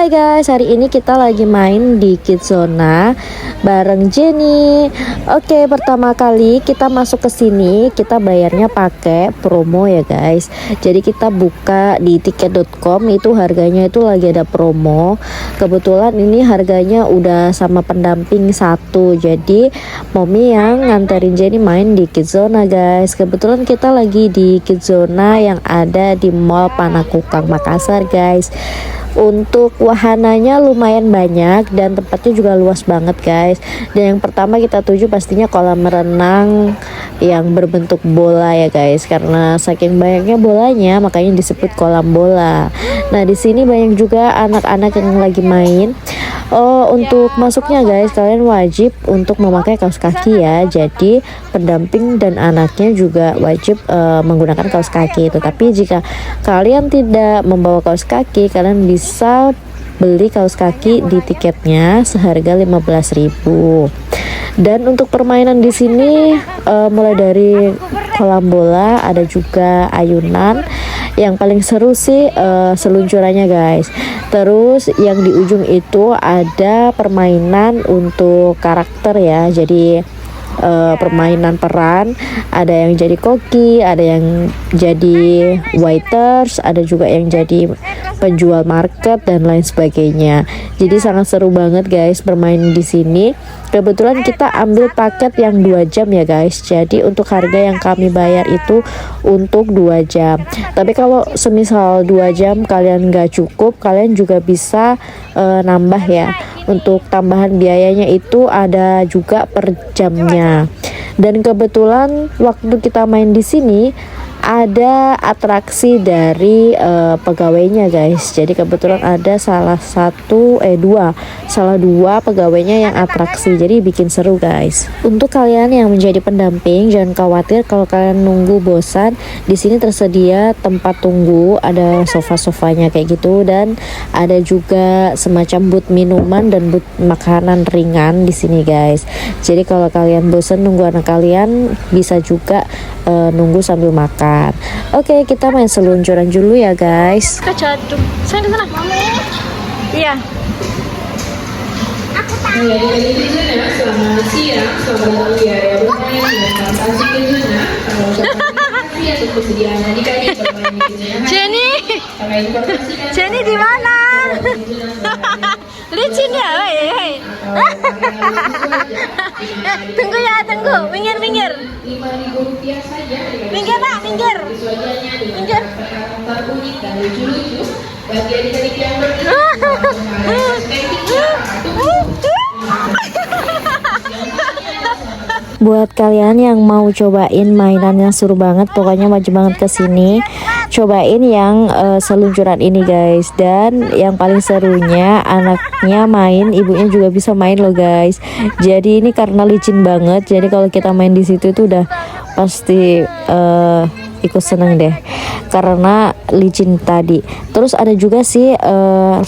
Hai guys, hari ini kita lagi main di Kidzona bareng Jenny. Oke, pertama kali kita masuk ke sini, kita bayarnya pakai promo ya guys. Jadi kita buka di tiket.com, itu harganya itu lagi ada promo. Kebetulan ini harganya udah sama pendamping satu. Jadi Mommy yang nganterin Jenny main di Kidzona guys. Kebetulan kita lagi di Kidzona yang ada di Mall Panakukang Makassar guys. Untuk wahananya lumayan banyak dan tempatnya juga luas banget guys. Dan yang pertama kita tuju pastinya kolam renang yang berbentuk bola ya guys, karena saking banyaknya bolanya makanya disebut kolam bola. Nah di sini banyak juga anak-anak yang lagi main. Untuk masuknya guys, kalian wajib untuk memakai kaos kaki ya. Jadi pendamping dan anaknya juga wajib menggunakan kaos kaki. Tetapi jika kalian tidak membawa kaos kaki, kalian bisa beli kaos kaki di tiketnya seharga 15.000. Dan untuk permainan di sini mulai dari kolam bola, ada juga ayunan. Yang paling seru sih seluncurannya guys. Terus yang di ujung itu ada permainan untuk karakter ya. Jadi permainan peran, ada yang jadi koki, ada yang jadi waiters, ada juga yang jadi penjual market dan lain sebagainya. Jadi sangat seru banget guys bermain di sini. Kebetulan kita ambil paket yang 2 jam ya guys. Jadi untuk harga yang kami bayar itu untuk 2 jam. Tapi kalau semisal 2 jam kalian nggak cukup, kalian juga bisa nambah ya. Untuk tambahan biayanya itu ada juga per jamnya. Dan kebetulan waktu kita main di sini ada atraksi dari pegawainya guys. Jadi kebetulan ada salah dua pegawainya yang atraksi. Jadi bikin seru guys. Untuk kalian yang menjadi pendamping, jangan khawatir kalau kalian nunggu bosan. Di sini tersedia tempat tunggu, ada sofa-sofanya kayak gitu, dan ada juga semacam booth minuman dan booth makanan ringan di sini guys. Jadi kalau kalian bosan nunggu anak kalian, bisa juga nunggu sambil makan. Oke, kita main seluncuran dulu ya guys. Kecaduk. Saya di sana. Iya. Selamat siang, selamat datang di area bermain dengan fantasi Kidzona. Kami ucapkan terima kasih atas kesediaannya di kami bermain di Kidzona. Jenny. Kami informasikan. Jenny di mana? Licin ya, hei. Tunggu ya, tunggu. Minggir. Rp5.000 saja. Minggir nak, minggir. Visualnya dengan karakter unik dan lucu-lucu. Bagi adik-adik yang berminat, buat kalian yang mau cobain mainan yang seru banget, pokoknya wajib banget kesini cobain yang seluncuran ini guys. Dan yang paling serunya anaknya main, ibunya juga bisa main loh guys. Jadi ini karena licin banget, jadi kalau kita main di situ itu udah pasti ikut seneng deh karena licin tadi. Terus ada juga sih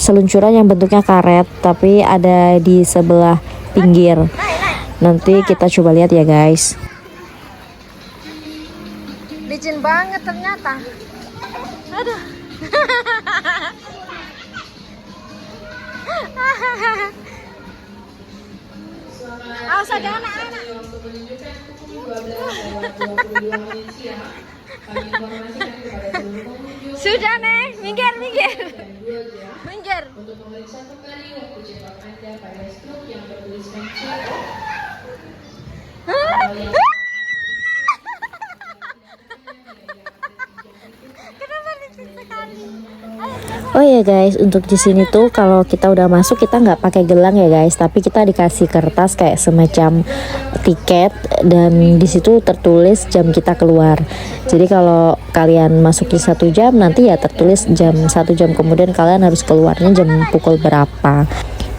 seluncuran yang bentuknya karet, tapi ada di sebelah pinggir. Nanti kita coba lihat ya guys. Licin banget ternyata. Aduh. Awas ada anak-anak. Sudah nih, minggir. Untuk memeriksa kembali waktu cepat Anda pada struk yang bertuliskan Ciro. Oh ya guys, untuk di sini tuh kalau kita udah masuk kita nggak pakai gelang ya guys, tapi kita dikasih kertas kayak semacam tiket, dan di situ tertulis jam kita keluar. Jadi kalau kalian masuk di 1 jam, nanti ya tertulis jam 1 jam kemudian kalian harus keluarnya jam pukul berapa.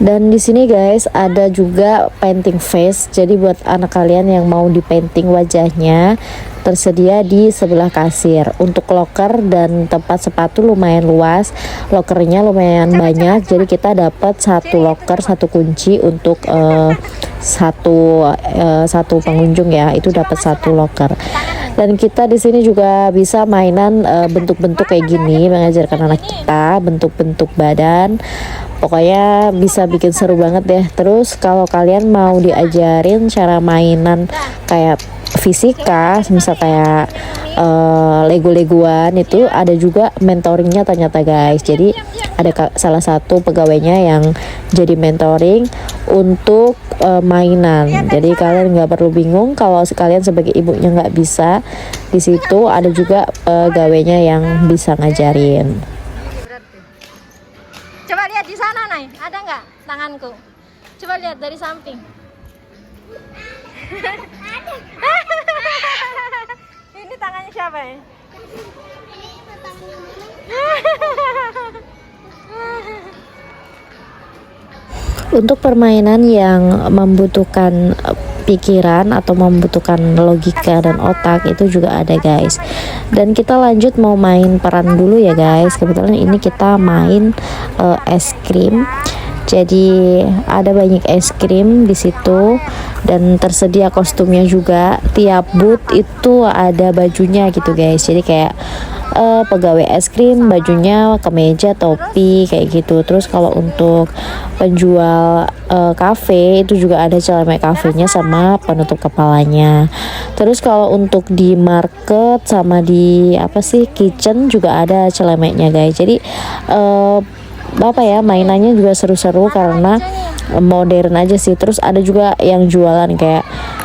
Dan di sini guys ada juga painting face. Jadi buat anak kalian yang mau dipainting wajahnya, tersedia di sebelah kasir. Untuk loker dan tempat sepatu lumayan luas, lokernya lumayan banyak, jadi kita dapat satu loker, satu kunci untuk satu pengunjung ya, itu dapat satu loker. Dan kita di sini juga bisa mainan bentuk-bentuk kayak gini, mengajarkan anak kita bentuk-bentuk badan. Pokoknya bisa bikin seru banget deh. Terus kalau kalian mau diajarin cara mainan kayak fisika, misal kayak Lego-legoan, itu ada juga mentoringnya ternyata guys. Jadi ada salah satu pegawainya yang jadi mentoring untuk mainan. Jadi kalian nggak perlu bingung kalau kalian sebagai ibunya nggak bisa. Di situ ada juga pegawainya yang bisa ngajarin. Coba lihat di sana, Nay. Ada nggak tanganku? Coba lihat dari samping. Ini tangannya siapa ya? Untuk permainan yang membutuhkan pikiran atau membutuhkan logika dan otak itu juga ada guys. Dan kita lanjut mau main peran dulu ya guys. Kebetulan ini kita main es krim. Jadi ada banyak es krim di situ dan tersedia kostumnya juga. Tiap booth itu ada bajunya gitu guys. Jadi kayak pegawai es krim bajunya kemeja, topi kayak gitu. Terus kalau untuk penjual kafe itu juga ada celemek kafenya sama penutup kepalanya. Terus kalau untuk di market sama di kitchen juga ada celemeknya guys. Jadi mainannya juga seru-seru karena modern aja sih. Terus ada juga yang jualan kayak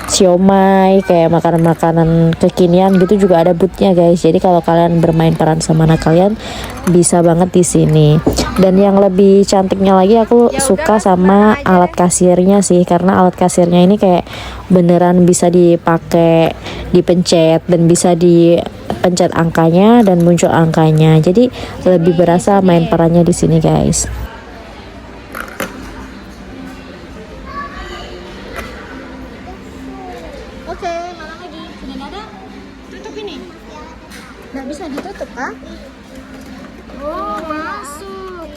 siomay, kayak makanan-makanan kekinian gitu juga ada boothnya guys. Jadi kalau kalian bermain peran sama anak kalian bisa banget di sini. Dan yang lebih cantiknya lagi aku suka sama alat kasirnya sih, karena alat kasirnya ini kayak beneran bisa dipakai, dipencet dan bisa dipencet angkanya dan muncul angkanya. Jadi lebih berasa main perannya di sini guys. Oke, mana lagi? Sudah ada? Tutup ini. Nggak bisa ditutup kah? Oh, masuk.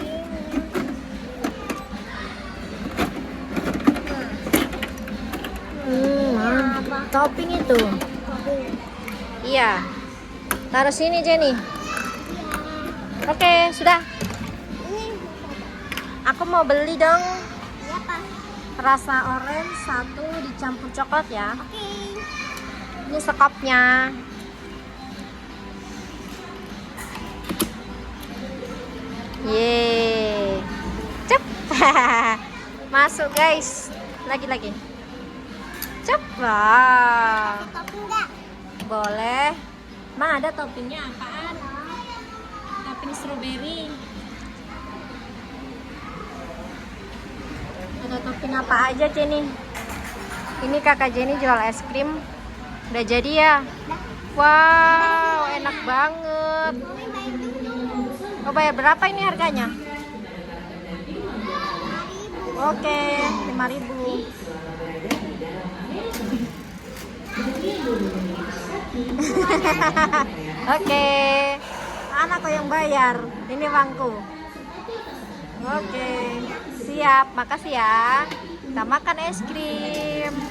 Topping itu. Iya. Taruh sini Jenny. Oke, sudah. Aku mau beli dong. Rasa orange 1 dicampur coklat ya. Ini sekopnya. Yeay. Cep. Masuk guys. Lagi. Cep. Wow. Boleh. Emang ada toppingnya apaan? Topping strawberry. Ada topping apa aja Jenny? Ini kakak Jenny jual es krim. Udah jadi ya? Wow, enak banget. Oh, bayar berapa ini harganya? Oke, 5.000. Oke, anakku yang bayar. Ini uangku. Oke, siap. Makasih ya. Kita makan es krim.